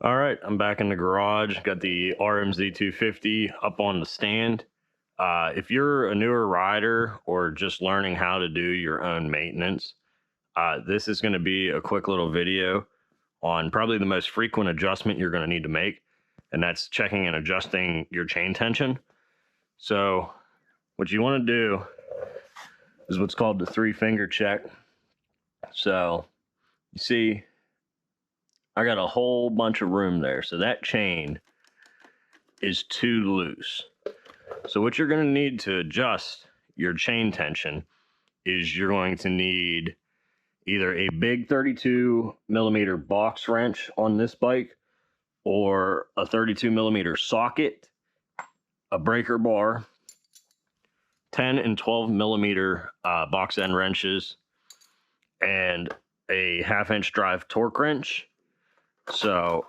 All right, I'm back in the garage. Got the RMZ 250 up on the stand. If you're a newer rider or just learning how to do your own maintenance, this is going to be a quick little video on probably the most frequent adjustment you're going to need to make, and that's checking and adjusting your chain tension. So what you want to do is what's called the 3-finger check. So you see, I got a whole bunch of room there. So that chain is too loose. So what you're going to need to adjust your chain tension is you're going to need either a big 32 millimeter box wrench on this bike, or a 32 millimeter socket, a breaker bar, 10 and 12 millimeter box end wrenches, and a 1/2-inch drive torque wrench. So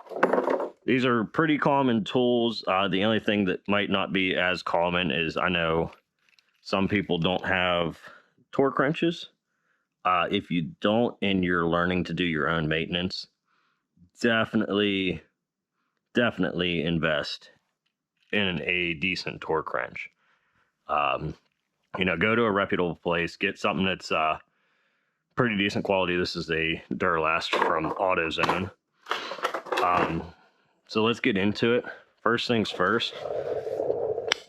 these are pretty common tools. The only thing that might not be as common is I know some people don't have torque wrenches. If you don't and you're learning to do your own maintenance, definitely invest in a decent torque wrench. Go to a reputable place, get something that's pretty decent quality. This is a Duralast from AutoZone. So let's get into it. First things first,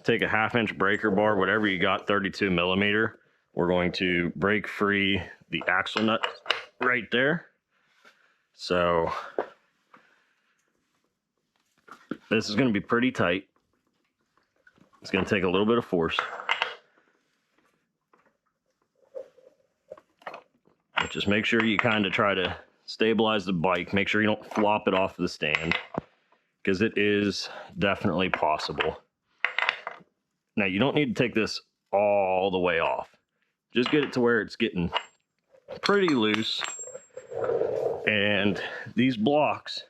take a 1/2-inch breaker bar, whatever you got, 32 millimeter. We're going to break free the axle nut right there. So this is going to be pretty tight. It's going to take a little bit of force. But just make sure you kind of try to stabilize the bike. Make sure you don't flop it off the stand, because it is definitely possible. Now, you don't need to take this all the way off. Just get it to where it's getting pretty loose, and these blocks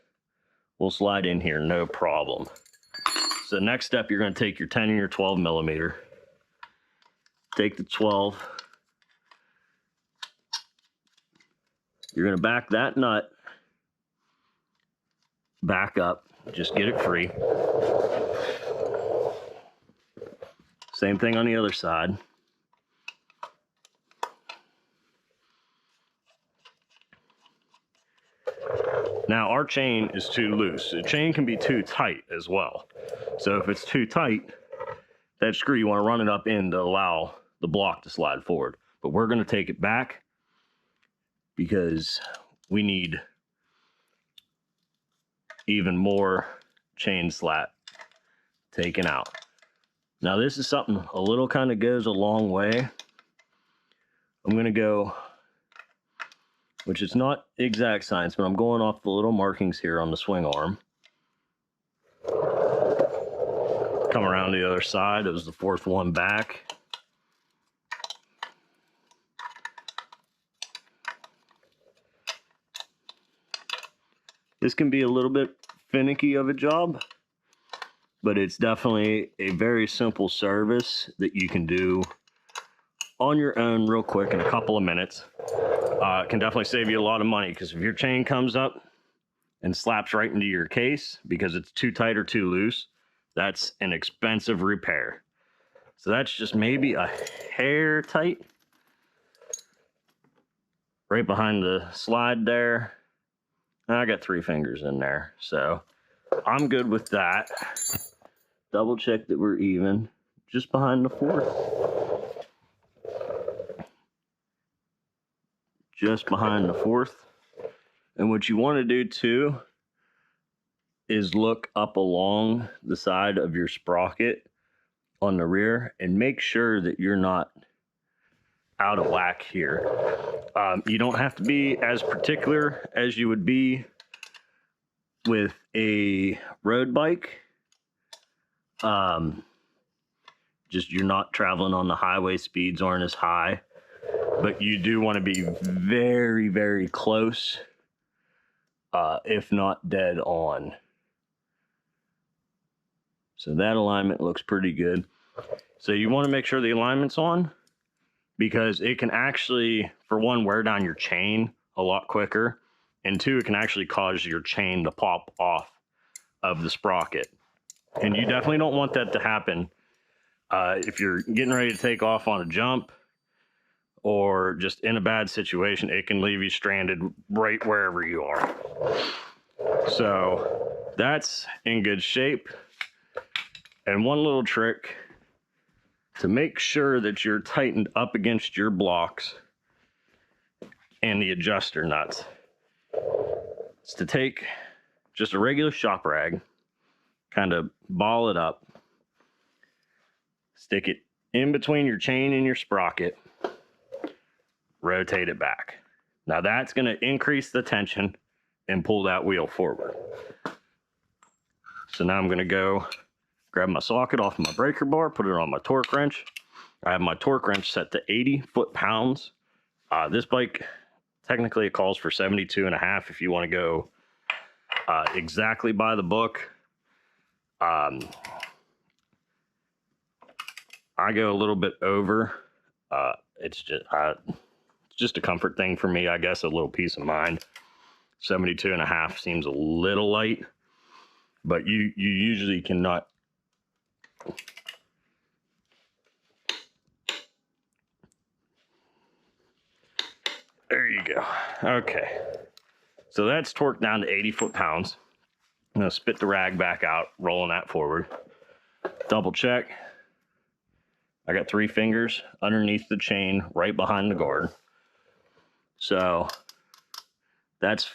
will slide in here, no problem. So next step, you're going to take your 10 and your 12 millimeter. Take the 12. You're going to back that nut back up. Just get it free. Same thing on the other side. Now, our chain is too loose. The chain can be too tight as well. So if it's too tight, that screw, you want to run it up in to allow the block to slide forward. But we're going to take it back because we need even more chain slat taken out. Now, this is something a little kind of goes a long way. I'm going to go, which is not exact science, but I'm going off the little markings here on the swing arm. Come around the other side. It was the 4th one back. This can be a little bit finicky of a job, but it's definitely a very simple service that you can do on your own real quick in a couple of minutes. It can definitely save you a lot of money, because if your chain comes up and slaps right into your case because it's too tight or too loose, that's an expensive repair. So that's just maybe a hair tight right behind the slide there. I got 3 fingers in there, so I'm good with that. Double check that we're even, just behind the 4th. Just behind the 4th. And what you want to do too is look up along the side of your sprocket on the rear and make sure that you're not out of whack here. You don't have to be as particular as you would be with a road bike, Just you're not traveling on the highway, speeds aren't as high, but you do want to be very, very close, if not dead on. So that alignment looks pretty good. So you want to make sure the alignment's on, because it can actually, for one, wear down your chain a lot quicker, and two, it can actually cause your chain to pop off of the sprocket. And you definitely don't want that to happen if you're getting ready to take off on a jump or just in a bad situation. It can leave you stranded right wherever you are. So that's in good shape. And one little trick to make sure that you're tightened up against your blocks and the adjuster nuts is to take just a regular shop rag, kind of ball it up, stick it in between your chain and your sprocket, rotate it back. Now that's going to increase the tension and pull that wheel forward. So now I'm going to go grab my socket off my breaker bar, put it on my torque wrench. I have my torque wrench set to 80 foot-pounds. This bike, technically it calls for 72.5 if you want to go exactly by the book. I go a little bit over. It's just a comfort thing for me, I guess, a little peace of mind. 72.5 seems a little light, but you usually cannot. There you go. Okay. So that's torqued down to 80 foot-pounds. I'm going to spit the rag back out, rolling that forward. Double check. I got 3 fingers underneath the chain right behind the guard. So that's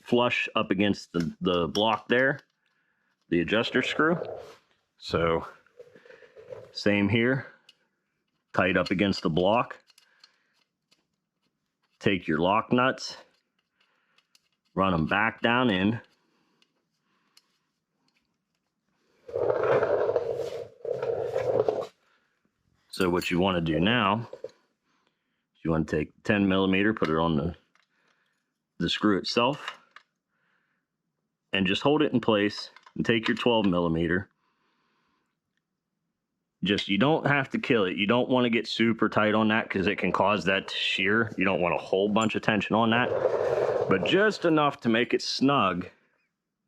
flush up against the block there, the adjuster screw. So same here, tight up against the block. Take your lock nuts, run them back down in. So what you want to do now is you want to take 10 millimeter, put it on the screw itself, and just hold it in place, and take your 12 millimeter. You don't have to kill it. You don't want to get super tight on that because it can cause that to shear. You don't want a whole bunch of tension on that, but just enough to make it snug,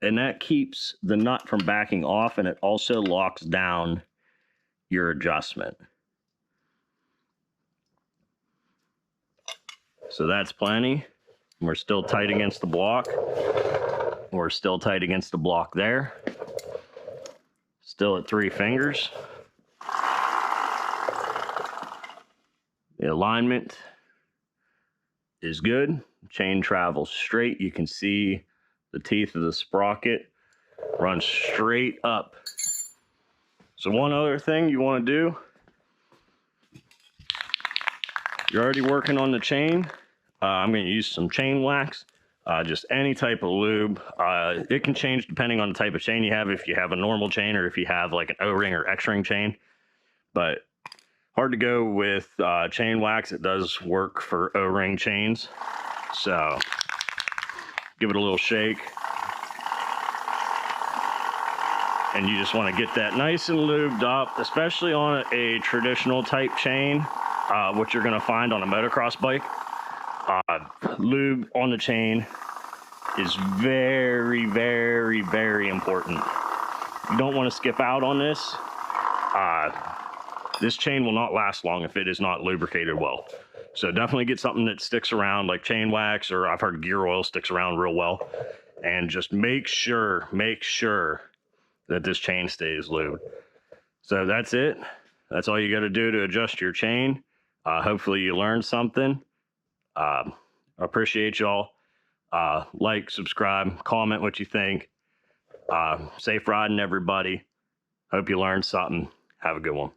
and that keeps the nut from backing off, and it also locks down your adjustment. So that's plenty. We're still tight against the block. We're still tight against the block there. Still at 3 fingers. The alignment is good. Chain travels straight. You can see the teeth of the sprocket run straight up. So one other thing you want to do, you're already working on the chain. I'm going to use some chain wax, just any type of lube. It can change depending on the type of chain you have, if you have a normal chain or if you have like an O-ring or X-ring chain. But hard to go with chain wax. It does work for O-ring chains. So give it a little shake. And you just want to get that nice and lubed up, especially on a traditional type chain, what you're going to find on a motocross bike. Lube on the chain is very, very, very important. You don't want to skip out on this. This chain will not last long if it is not lubricated well. So definitely get something that sticks around, like chain wax, or I've heard gear oil sticks around real well. And just make sure that this chain stays lubed. So that's it. That's all you got to do to adjust your chain. Hopefully you learned something. I appreciate y'all. Like, subscribe, comment what you think. Safe riding, everybody. Hope you learned something. Have a good one.